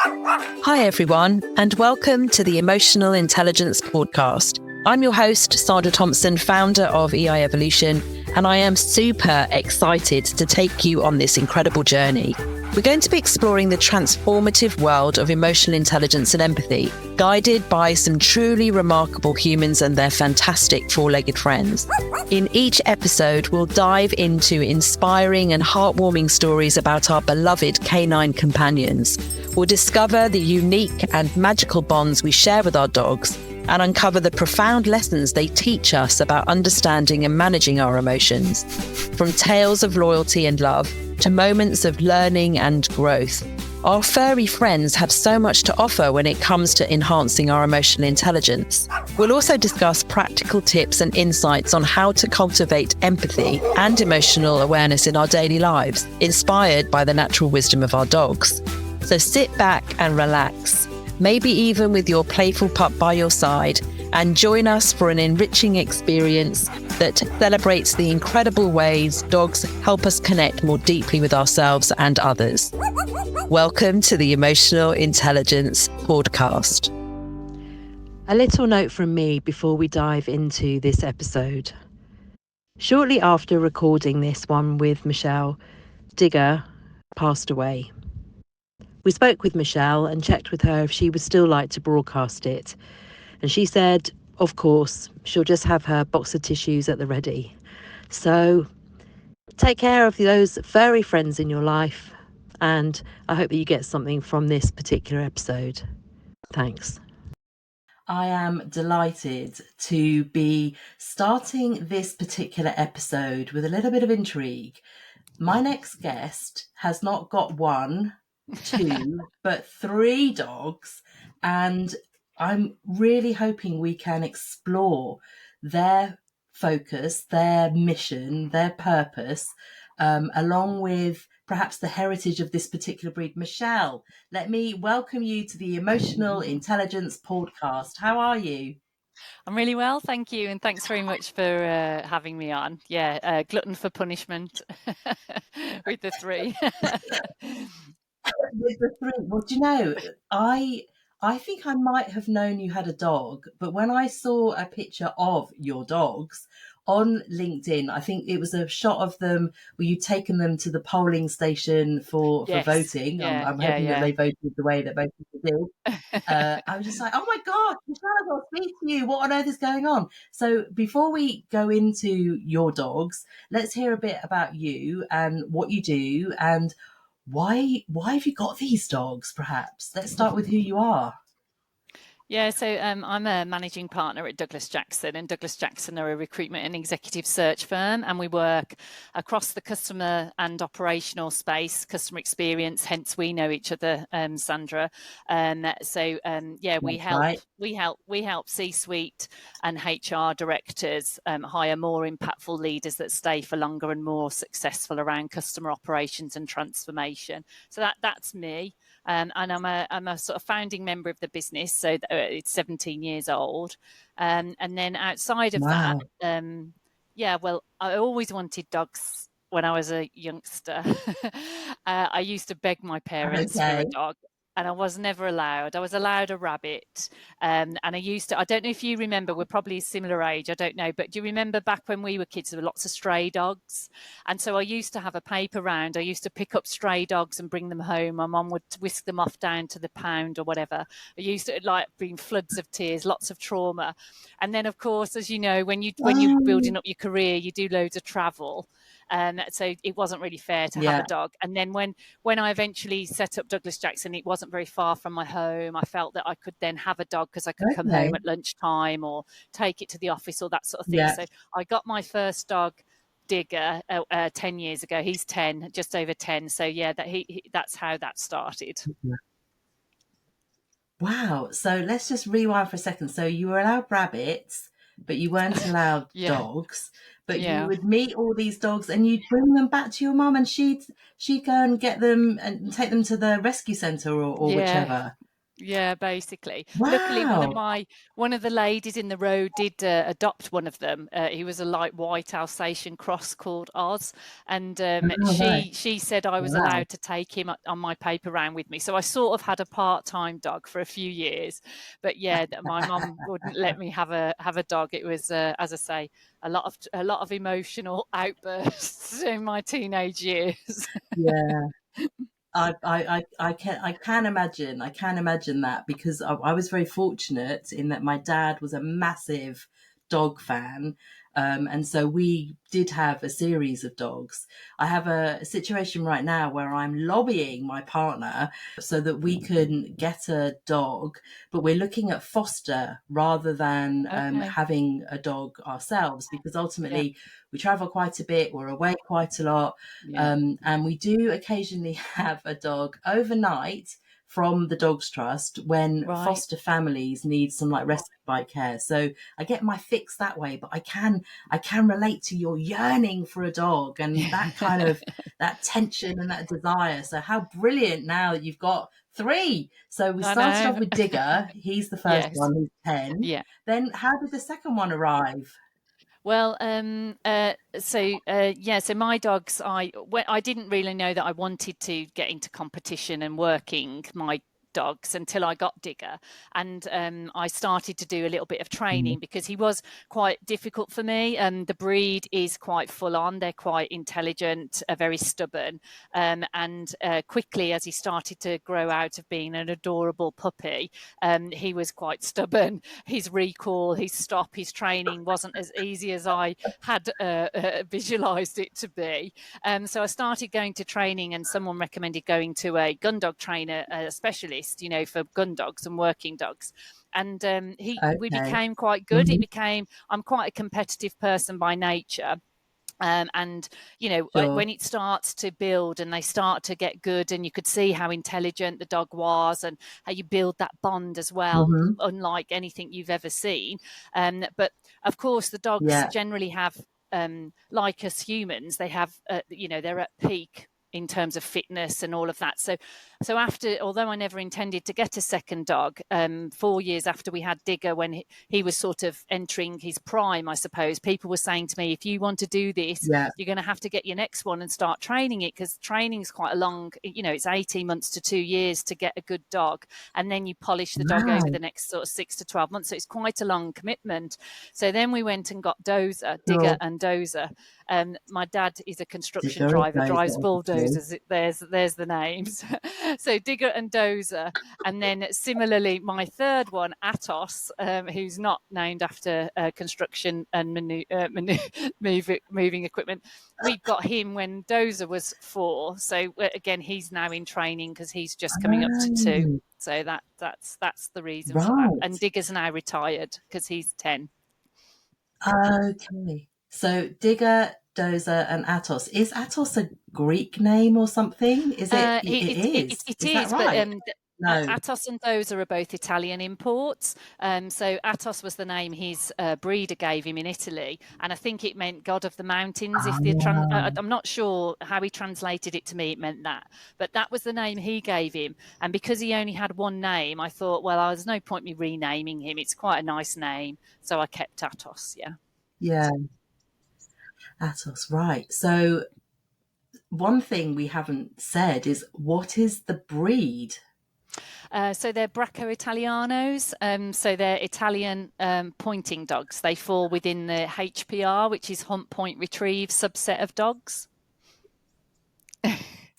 Hi, everyone, and welcome to the Emotional Intelligence Pawdcast. I'm your host, Sandra Thompson, founder of EI Evolution, and I am super excited to take you on this incredible journey. We're going to be exploring the transformative world of emotional intelligence and empathy, guided by some truly remarkable humans and their fantastic four-legged friends. In each episode, we'll dive into inspiring and heartwarming stories about our beloved canine companions. We'll discover the unique and magical bonds we share with our dogs and uncover the profound lessons they teach us about understanding and managing our emotions. From tales of loyalty and love to moments of learning and growth, our furry friends have so much to offer when it comes to enhancing our emotional intelligence. We'll also discuss practical tips and insights on how to cultivate empathy and emotional awareness in our daily lives, inspired by the natural wisdom of our dogs. So sit back and relax, maybe even with your playful pup by your side, and join us for an enriching experience that celebrates the incredible ways dogs help us connect more deeply with ourselves and others. Welcome to the Emotional Intelligence Pawdcast. A little note from me before we dive into this episode. Shortly after recording this one with Michelle, Digger passed away. We spoke with Michelle and checked with her if she would still like to broadcast it. And she said, of course, she'll just have her box of tissues at the ready. So take care of those furry friends in your life. And I hope that you get something from this particular episode. Thanks. I am delighted to be starting this particular episode with a little bit of intrigue. My next guest has not got one, two, but three dogs, and I'm really hoping we can explore their focus, their mission, their purpose, along with perhaps the heritage of this particular breed. Michelle, let me welcome you to the Emotional Intelligence Pawdcast. How are you? I'm really well, thank you, and thanks very much for having me on. Yeah, glutton for punishment with the three. With the three, well, do you know, I think I might have known you had a dog, but when I saw a picture of your dogs on LinkedIn, I think it was a shot of them where you'd taken them to the polling station for Yes, voting. I'm hoping that they voted the way that most people did. I was just like, oh my God, Michelle, I've got to speak to you. What on earth is going on? So before we go into your dogs, let's hear a bit about you and what you do and why have you got these dogs, perhaps? Let's start with who you are. Yeah, so I'm a managing partner at Douglas Jackson, and Douglas Jackson are a recruitment and executive search firm, and we work across the customer and operational space, customer experience. Hence, we know each other, Sandra. We help C-suite and HR directors hire more impactful leaders that stay for longer and more successful around customer operations and transformation. So that's me. And I'm a sort of founding member of the business, so it's 17 years old. And then outside of that, I always wanted dogs when I was a youngster. I used to beg my parents for a dog, and I was never allowed. I was allowed a rabbit. And I don't know if you remember, we're probably a similar age, I don't know, but do you remember back when we were kids, there were lots of stray dogs? And so I used to have a paper round. I used to pick up stray dogs and bring them home. My mum would whisk them off down to the pound or whatever. I used to bring floods of tears, lots of trauma. And then, of course, as you know, when you're building up your career, you do loads of travel. So it wasn't really fair to have a dog. And then when I eventually set up Douglas Jackson, it wasn't very far from my home. I felt that I could then have a dog because I could come home at lunchtime or take it to the office or that sort of thing. Yeah. So I got my first dog, Digger, 10 years ago. He's 10, just over 10. So yeah, that's how that started. Wow. So let's just rewind for a second. So you were allowed rabbits, but you weren't allowed dogs. But you would meet all these dogs and you'd bring them back to your mum, and she'd go and get them and take them to the rescue centre or whichever. Yeah, basically. Luckily, Wow. one of the ladies in the row did adopt one of them. He was a light white Alsatian cross called Oz, and Oh, right. she said I was Wow. allowed to take him on my paper round with me. So I sort of had a part-time dog for a few years, but yeah, my mum wouldn't let me have a dog. It was, as I say, a lot of emotional outbursts in my teenage years. Yeah. I can imagine. I can imagine that because I was very fortunate in that my dad was a massive dog fan. And so we did have a series of dogs. I have a situation right now where I'm lobbying my partner so that we can get a dog, but we're looking at foster rather than Okay. having a dog ourselves because Yeah. ultimately we travel quite a bit, we're away quite a lot. Yeah. And we do occasionally have a dog overnight from the Dogs Trust when Right. foster families need some like respite care. So I get my fix that way, but I can relate to your yearning for a dog and that kind of that tension and that desire. So how brilliant now that you've got three. So we I started off know. with Digger. He's the first Yes. one who's 10. Yeah. Then how did the second one arrive? Well, so my dogs, I didn't really know that I wanted to get into competition and working my dogs until I got Digger, and I started to do a little bit of Mm, training because he was quite difficult for me. The breed is quite full on; they're quite intelligent, very stubborn, and quickly as he started to grow out of being an adorable puppy, he was quite stubborn. His recall, his stop, his training wasn't as easy as I had visualized it to be. So I started going to training, and someone recommended going to a gun dog trainer, a specialist, for gun dogs and working dogs. And we okay. became quite good. Hmm. I'm quite a competitive person by nature. And Sure. when it starts to build and they start to get good, and you could see how intelligent the dog was and how you build that bond as well, Hmm. unlike anything you've ever seen. But of course the dogs Yeah. generally have, like us humans, they have, they're at peak in terms of fitness and all of that. So after, although I never intended to get a second dog, 4 years after we had Digger, when he was sort of entering his prime, I suppose, people were saying to me, if you want to do this, Yeah. you're going to have to get your next one and start training it, because training is quite a long, it's 18 months to 2 years to get a good dog. And then you polish the dog over Wow. the next sort of 6 to 12 months. So it's quite a long commitment. So then we went and got Dozer, Digger Sure. and Dozer. My dad is a construction Digger and driver, drives Dozer, obviously. bulldozers. There's the names. So Digger and Dozer. And then similarly, my third one, Atos, who's not named after construction and moving equipment. We got him when Dozer was 4. So again, he's now in training because he's just coming up to 2. Oh, So that's the reason for that. And right. Digger's now retired because he's 10. Okay. So Digger, Dozer, and Atos. Is Atos a Greek name or something? Is it? It is. It Is that is, but right? No. Atos and Dozer are both Italian imports. So Atos was the name his breeder gave him in Italy, and I think it meant God of the Mountains. Ah, I'm not sure how he translated it to me, it meant that, but that was the name he gave him. And because he only had one name, I thought, well, there's no point me renaming him. It's quite a nice name, so I kept Atos. Yeah. yeah, Atos. Right. So one thing we haven't said is what is the breed? So they're Bracco Italianos. So they're Italian pointing dogs. They fall within the HPR, which is Hunt Point Retrieve subset of dogs.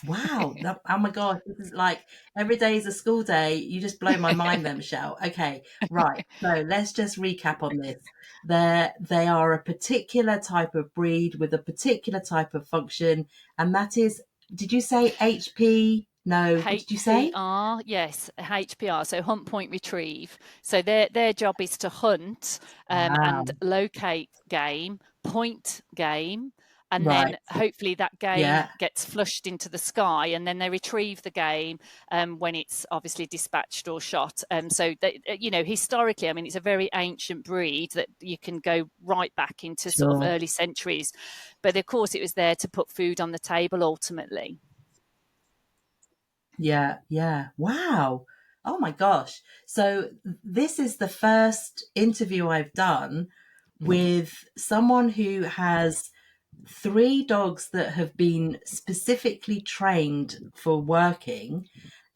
Wow. Oh my God. This is like every day is a school day. You just blow my mind there, Michelle. Okay. Right. So let's just recap on this. They are a particular type of breed with a particular type of function. And that is, did you say HP? No. What did you say? HPR, yes, HPR. So Hunt Point Retrieve. So their job is to hunt and Wow. locate game, point game, and then Right. hopefully that game Yeah. gets flushed into the sky, and then they retrieve the game when it's obviously dispatched or shot. So they, historically, I mean, it's a very ancient breed that you can go right back into sort of Sure. early centuries, but of course it was there to put food on the table ultimately. Yeah. Yeah. Wow. Oh my gosh. So this is the first interview I've done with someone who has 3 dogs that have been specifically trained for working,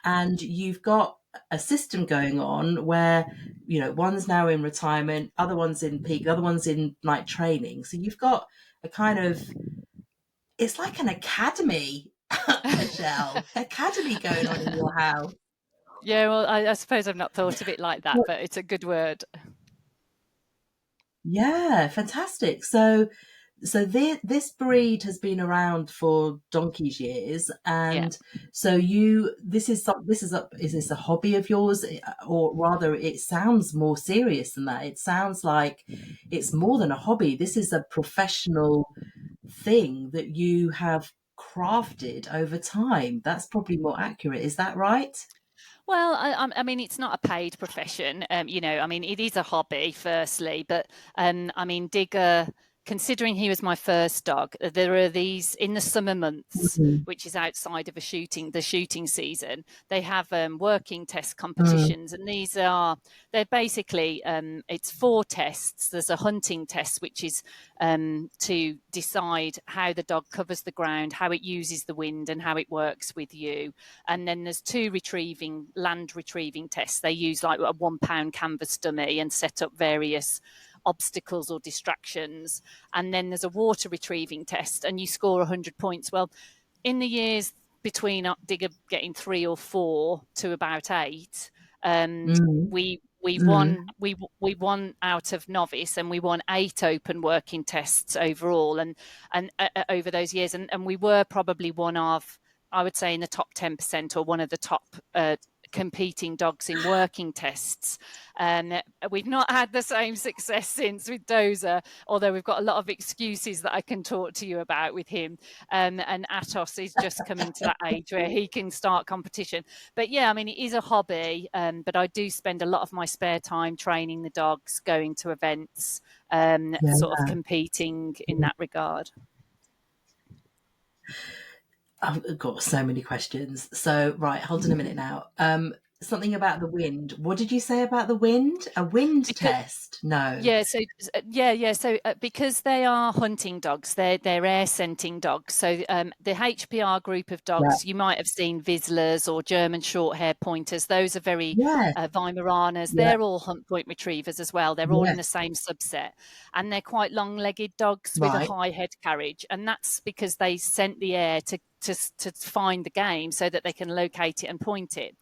and you've got a system going on where, one's now in retirement, other one's in peak, the other one's in like training. So you've got a kind of, it's like an academy, Michelle, academy going on in your house. Yeah, well, I suppose I've not thought of it like that, but it's a good word. Yeah, fantastic. So this breed has been around for donkey's years, Yeah. and so is this a hobby of yours, or rather, it sounds more serious than that. It sounds like it's more than a hobby. This is a professional thing that you have crafted over time. That's probably more accurate. Is that right? Well, I mean, it's not a paid profession. I mean, it is a hobby, firstly, but I mean, Digger, considering he was my first dog, there are these in the summer months, Mm, which is outside of the shooting season. They have working test mm, competitions, and they're basically it's 4 tests. There's a hunting test, which is to decide how the dog covers the ground, how it uses the wind, and how it works with you. And then there's 2 land retrieving tests. They use like a £1 canvas dummy and set up various obstacles or distractions. And then there's a water retrieving test, and you score 100 points. Well, in the years between Digger getting 3 or 4 to about 8, mm, we mm. won out of novice, and we won 8 open working tests overall, and over those years, and we were probably one of, I would say, in the top 10% or one of the top competing dogs in working tests. And we've not had the same success since with Dozer, although we've got a lot of excuses that I can talk to you about with him. And Atos is just coming to that age where he can start competition. But yeah, I mean, it is a hobby, but I do spend a lot of my spare time training the dogs, going to events, Yeah. sort of competing in that regard. I've got so many questions. So, right, hold on a minute now. Something about the wind. What did you say about the wind? A wind Because test? No. Yeah, so yeah. So because they are hunting dogs, they're air scenting dogs. So the HPR group of Yeah. dogs, you might have seen Vizslas or German Shorthair Pointers. Those are very Yeah. Weimaraners. Yeah. They're all hunt point retrievers as well. They're all in Yes. the same subset, and they're quite long-legged dogs with a Right. high head carriage, and that's because they scent the air to find the game so that they can locate it and point it.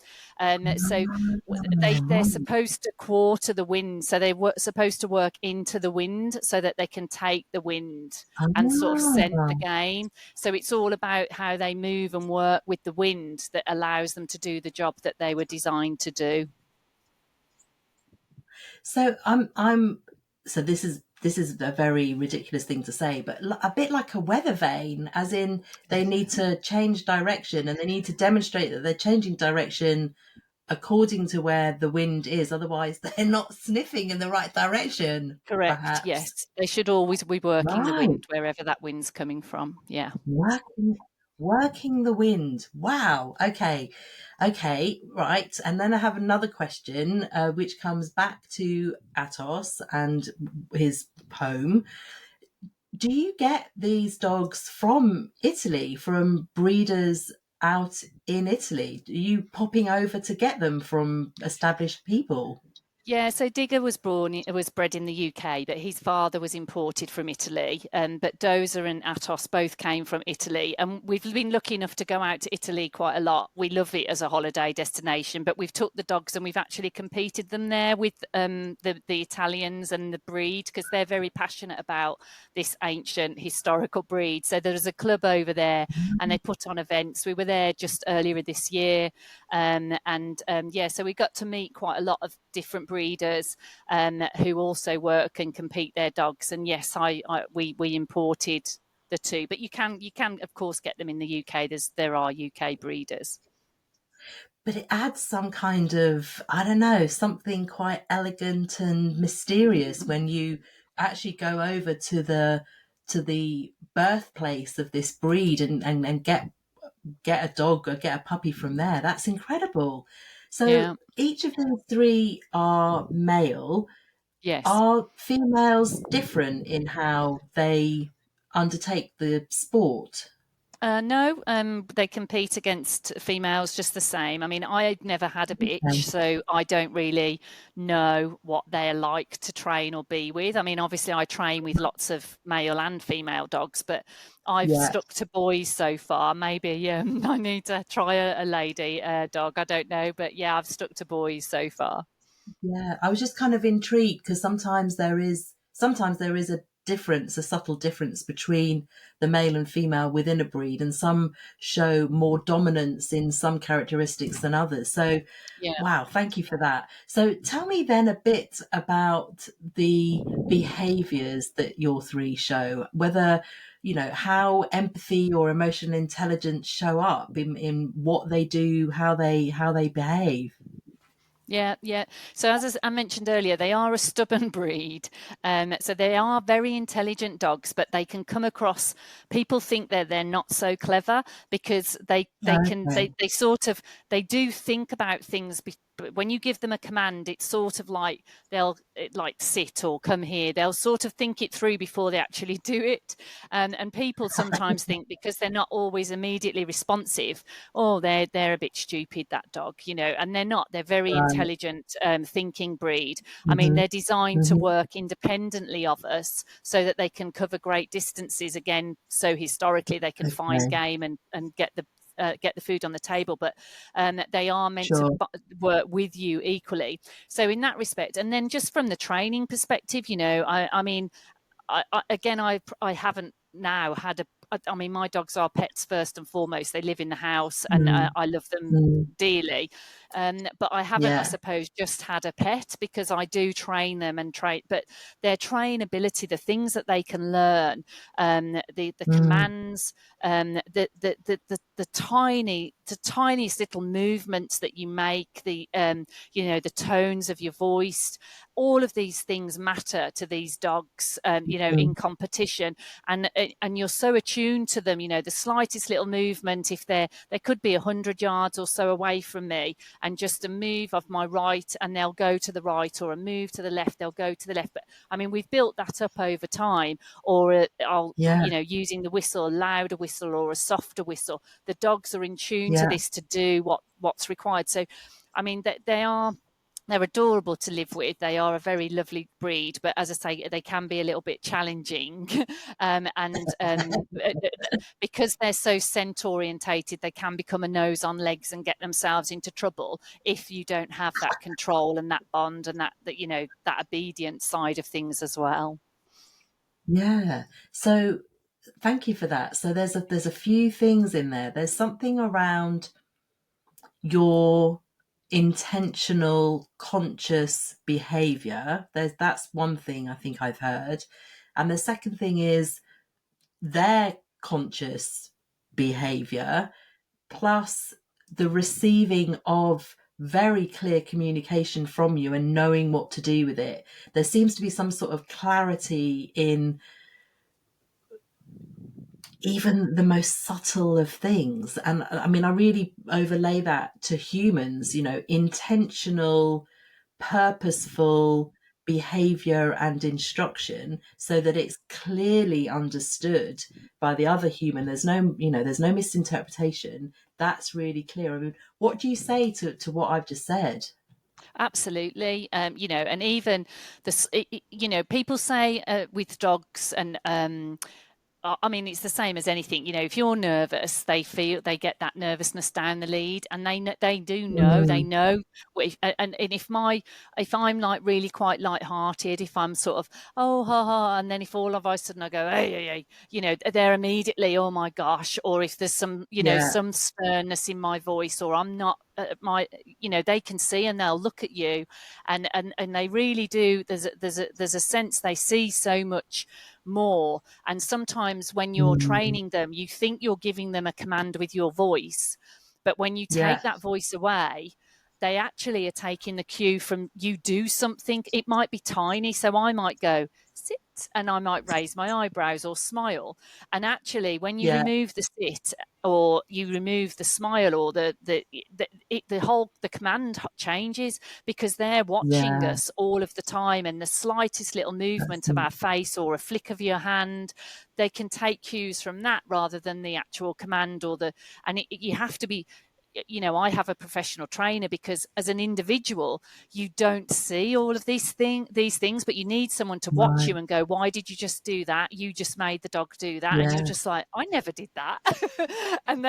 So they're Right. supposed to quarter the wind, so they were supposed to work into the wind so that they can take the wind and sort of scent the Ah. game. So it's all about how they move and work with the wind that allows them to do the job that they were designed to do. So so this is a very ridiculous thing to say, but a bit like a weather vane, as in they need to change direction and they need to demonstrate that they're changing direction according to where the wind is. Otherwise, they're not sniffing in the right direction, Correct. perhaps. Yes, they should always be working the Right. wind wherever that wind's coming from. Yeah. Working the wind. Wow. Okay. Okay. Right. And then I have another question, which comes back to Atos and his home. Do you get these dogs from Italy, from breeders out in Italy? Are you popping over to get them from established people? Yeah, so Digger was bred in the UK, but his father was imported from Italy. But Dozer and Atos both came from Italy, and we've been lucky enough to go out to Italy quite a lot. We love it as a holiday destination, but we've took the dogs and we've actually competed them there with the Italians and the breed, because they're very passionate about this ancient historical breed. So there's a club over there, and they put on events. We were there just earlier this year, yeah, so we got to meet quite a lot of different breeders who also work and compete their dogs. And yes, we imported the 2, but you can of course get them in the UK. There are UK breeders. But it adds some kind of, I don't know, something quite elegant and mysterious when you actually go over to the birthplace of this breed and get a dog or get a puppy from there. That's incredible. So Yeah. each of these three are male. Yes. Are females different in how they undertake the sport? No, they compete against females just the same. I mean, I've never had a bitch, Okay. so I don't really know what they're like to train or be with. I mean, obviously, I train with lots of male and female dogs, but I've Yeah. stuck to boys so far. Maybe I need to try a lady dog. I don't know, but yeah, I've stuck to boys so far. Yeah, I was just kind of intrigued because sometimes there is a difference, a subtle difference between the male and female within a breed, and some show more dominance in some characteristics than others. So, Yeah. wow, thank you for that. So, tell me then a bit about the behaviors that your three show, whether how empathy or emotional intelligence show up in what they do, how they behave. Yeah, yeah. So as I mentioned earlier, they are a stubborn breed. So they are very intelligent dogs, but they can come across. People think they're not so clever because Okay. they sort of they do think about things. But when you give them a command, it's sort of like like sit or come here. They'll sort of think it through before they actually do it. And people sometimes think because they're not always immediately responsive, oh, they're a bit stupid, that dog, and they're not. They're very Right. intelligent, thinking breed. I mean, Mhm. they're designed to Mhm. work independently of us so that they can cover great distances. Again, so historically they can find Okay. game and get the food on the table, but they are meant to Sure. work with you equally. So in that respect, and then just from the training perspective, I mean, again, I haven't now had a. I mean, my dogs are pets first and foremost. They live in the house, and Mm. I love them Mm. dearly. But I haven't, I Yeah. suppose, just had a pet because I do train them and train. But their trainability, the things that they can learn, the Mm. commands, the tiniest little movements that you make, the tones of your voice, all of these things matter to these dogs, in Mm. competition, and you're so attuned to them. The slightest little movement, if they could be 100 yards or so away from me, and just a move of my right, and they'll go to the right, or a move to the left, they'll go to the left. But I mean, we've built that up over time. Or I'll, Yeah. using the whistle, a louder whistle or a softer whistle. The dogs are in tune to Yeah. this to do what's required. So, I mean, they're adorable to live with. They are a very lovely breed, but as I say, they can be a little bit challenging. And because they're so scent orientated, they can become a nose on legs and get themselves into trouble if you don't have that control and that bond and that obedient side of things as well. Yeah. So thank you for that. So there's a few things in there. There's something around your intentional conscious behavior. That's one thing I think I've heard. And the second thing is their conscious behavior plus the receiving of very clear communication from you and knowing what to do with it. There seems to be some sort of clarity in even the most subtle of things. And I mean, I really overlay that to humans, intentional, purposeful behavior and instruction so that it's clearly understood by the other human. There's no misinterpretation. That's really clear. I mean, what do you say to what I've just said? Absolutely. And even this, people say with dogs, and I mean, it's the same as anything. If you're nervous, they get that nervousness down the lead, and they do know. They Mm, know. And if I'm like really quite light-hearted, if I'm sort of oh ha ha, and then if all of a sudden I go hey hey hey, they're immediately oh my gosh, or if there's yeah, some sternness in my voice, or I'm not they can see and they'll look at you, and they really do. There's a sense they see so much more. And sometimes when you're mm, training them, you think you're giving them a command with your voice. But when you take yeah, that voice away, they actually are taking the cue from you do something. It might be tiny. So I might go, sit sit, and I might raise my eyebrows or smile. And actually, when you Yeah. remove the sit or you remove the smile or the whole command changes, because they're watching Yeah. us all of the time, and the slightest little movement of our face or a flick of your hand, they can take cues from that rather than the actual command or the. And you have to be. I have a professional trainer, because as an individual, you don't see all of these things, but you need someone to watch Right. you and go, why did you just do that? You just made the dog do that. And you're Yeah. just like, I never did that. And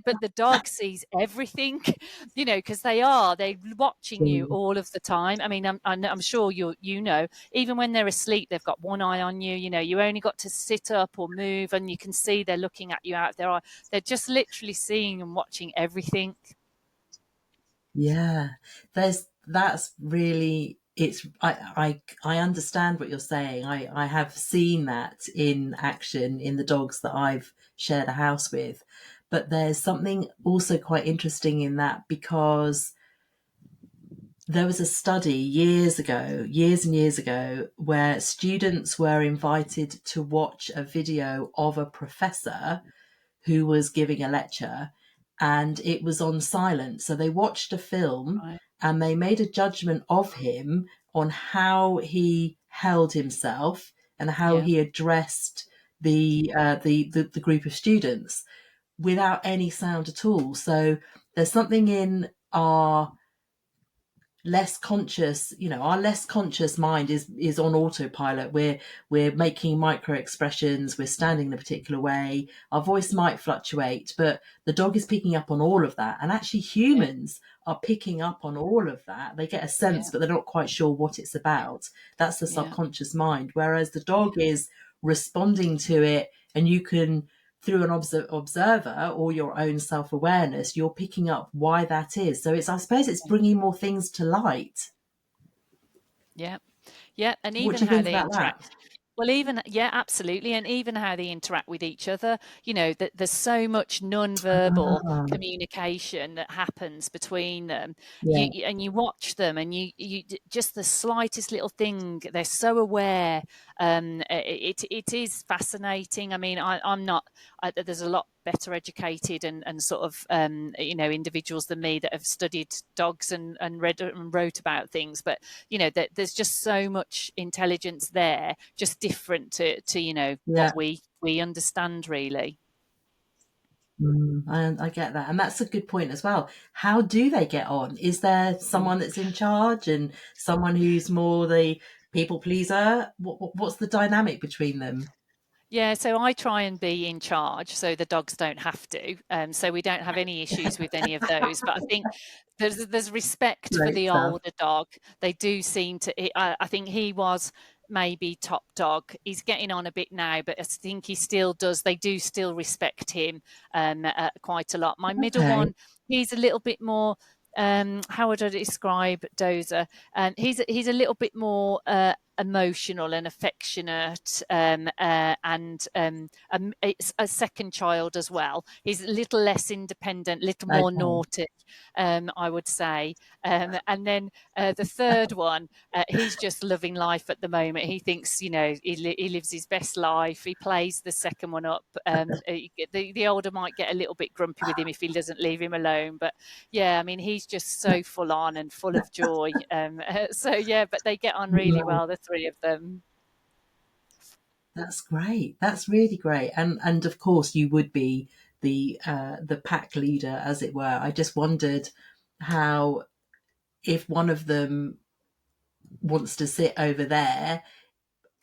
but the dog sees everything, because they're watching you all of the time. I mean, I'm sure even when they're asleep, they've got one eye on you. You only got to sit up or move, and you can see they're looking at you out of their eye. They're just literally seeing and watching everything. Yeah. That's really, I understand what you're saying. I have seen that in action in the dogs that I've shared a house with. But there's something also quite interesting in that, because there was a study years and years ago, where students were invited to watch a video of a professor who was giving a lecture, and it was on silent. So they watched a film Right. and they made a judgment of him on how he held himself and how Yeah. he addressed the group of students without any sound at all. So there's something in our our less conscious mind is on autopilot. We're making micro expressions, we're standing in a particular way, our voice might fluctuate, but the dog is picking up on all of that. And actually Yeah. humans are picking up on all of that. They get a sense, Yeah. but they're not quite sure what it's about. That's the Yeah. subconscious mind, whereas the dog is responding to it, and you can, through an observer or your own self-awareness, you're picking up why that is. So I suppose it's bringing more things to light. Yeah. Yeah. And What even do you how think they about that? interact. Well, yeah, absolutely. And even how they interact with each other, that there's so much non-verbal Ah, communication that happens between them. yeah, And you watch them, and just the slightest little thing, they're so aware. It is fascinating. I mean, I'm not, there's a lot better educated and sort of individuals than me that have studied dogs and read and wrote about things, but there's just so much intelligence there, just different to yeah. what we understand, really. I get that. And that's a good point as well. How do they get on? Is there someone that's in charge and someone who's more the people pleaser? What's the dynamic between them? Yeah, so I try and be in charge so the dogs don't have to. So we don't have any issues with any of those. But I think there's respect for Great the stuff. older dog. They do seem to. I think he was maybe top dog. He's getting on a bit now, but I think he still does. They do still respect him quite a lot. My middle Okay. one, he's a little bit more. How would I describe Dozer? He's a little bit more emotional and affectionate, and it's a second child as well. He's a little less independent, little more Okay. naughty, I would say. And then the third one, he's just loving life at the moment. He thinks, he lives his best life. He plays the second one up. The older might get a little bit grumpy with him if he doesn't leave him alone. But yeah, I mean, he's just so full on and full of joy. So yeah, but they get on really Right. well, the three of them. That's great. That's really great. And of course you would be the pack leader, as it were. I just wondered how, if one of them wants to sit over there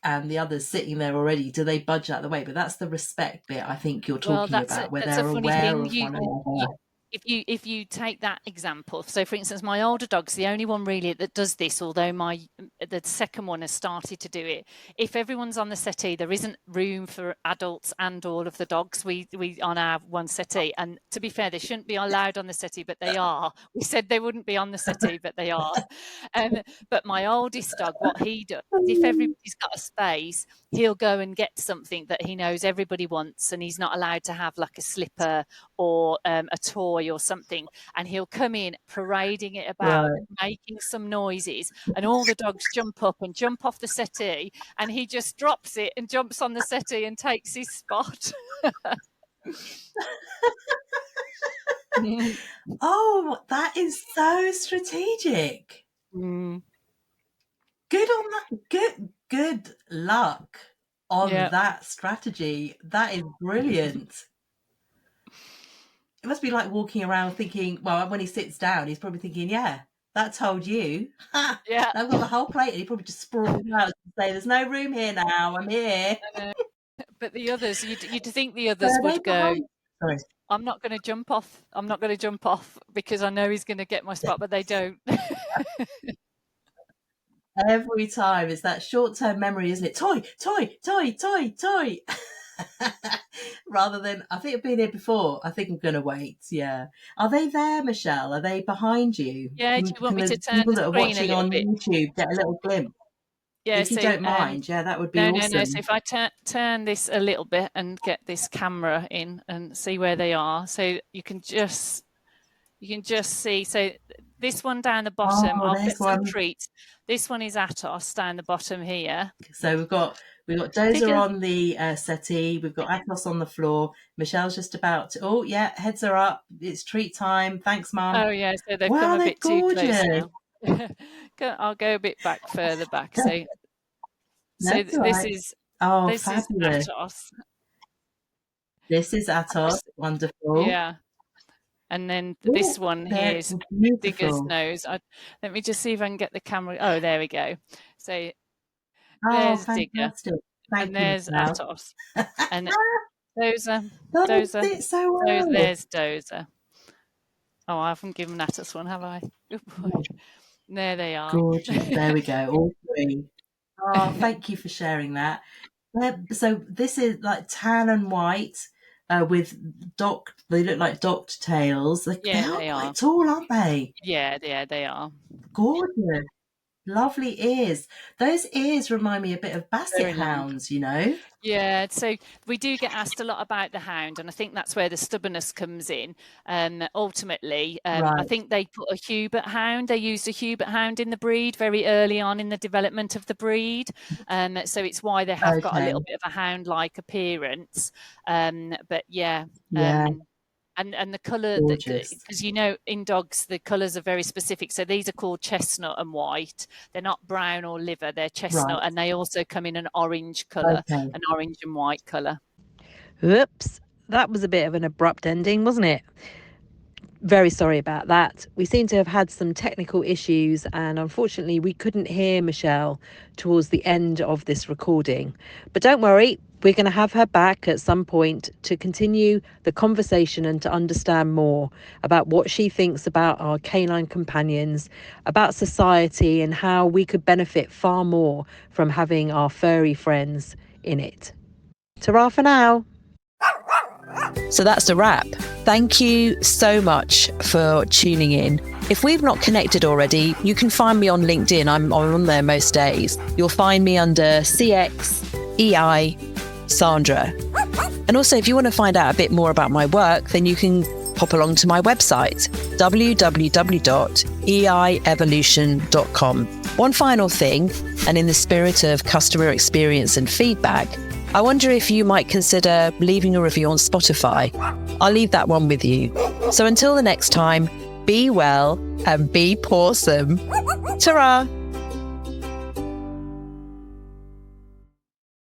and the other's sitting there already, do they budge out of the way? But that's the respect bit I think you're Well, talking about, where that's a they're funny aware thing. of one You another. if you take that example, so for instance, my older dog's the only one really that does this, although the second one has started to do it. If everyone's on the settee, there isn't room for adults and all of the dogs. We on our one settee, and to be fair, they shouldn't be allowed on the settee, but they are. We said they wouldn't be on the settee, but they are. Um, but my oldest dog, what he does, if everybody's got a space, he'll go and get something that he knows everybody wants, and he's not allowed to have like a slipper or a toy or something. And he'll come in parading it about, making some noises, and all the dogs jump up and jump off the settee, and he just drops it and jumps on the settee and takes his spot. Oh, that is so strategic. Mm. Good on that. Good luck on that strategy. That is brilliant. It must be like walking around thinking, well, when he sits down, he's probably thinking, yeah, that told you. Ha! Yeah. I've got the whole plate. And he probably just sprawled out and say, there's no room here now. I'm here. But the others, you'd think the others would go, I'm not going to jump off. I'm not going to jump off because I know he's going to get my spot, but they don't. Every time it's that short-term memory, isn't it? Toy. Rather than, I think I've been here before. I think I'm going to wait. Yeah. Are they there, Michelle? Are they behind you? Yeah. Do you want me to turn people the that are screen watching a little on bit? YouTube get a little glimpse? Yeah. If you don't mind, that would be awesome. No. So if I turn this a little bit and get this camera in and see where they are, so you can just see. So this one down the bottom, I'll get some treats. This one is Atos down the bottom here. So we've got Dozer on the settee. We've got Atos on the floor. Michelle's just about to. Oh yeah, heads are up. It's treat time. Thanks, Mum. Oh yeah, so they've come a bit too close now. I'll go a bit further back. So this is Atos. This is Atos. Wonderful. Yeah. And then this one here is Digger's nose. Let me just see if I can get the camera. Oh, there we go. So there's Digger. And there's Atos. And Dozer. There's Dozer. Oh, I haven't given Atos one, have I? Good boy. There they are. Gorgeous. There we go. All three. Oh, thank you for sharing that. So this is like tan and white. With they look like docked tails. They are quite tall, aren't they? Yeah, they are. Gorgeous. Lovely ears. Those ears remind me a bit of basset hounds, you know? Yeah, so we do get asked a lot about the hound, and I think that's where the stubbornness comes in. Ultimately, I think they put a Hubert hound. They used a Hubert hound in the breed very early on in the development of the breed. So it's why they have got a little bit of a hound-like appearance. But yeah. And the colour, because in dogs the colours are very specific. So these are called chestnut and white. They're not brown or liver. They're chestnut, and they also come in an orange colour, an orange and white colour. Oops, that was a bit of an abrupt ending, wasn't it? Very sorry about that. We seem to have had some technical issues, and unfortunately we couldn't hear Michelle towards the end of this recording. But don't worry, we're going to have her back at some point to continue the conversation and to understand more about what she thinks about our canine companions, about society, and how we could benefit far more from having our furry friends in it. Ta-ra for now. So that's a wrap. Thank you so much for tuning in. If we've not connected already, you can find me on LinkedIn. I'm on there most days. You'll find me under CXEI Sandra. And also, if you want to find out a bit more about my work, then you can pop along to my website, www.eievolution.com. One final thing, and in the spirit of customer experience and feedback, I wonder if you might consider leaving a review on Spotify. I'll leave that one with you. So until the next time, be well and be pawsome. Ta-ra!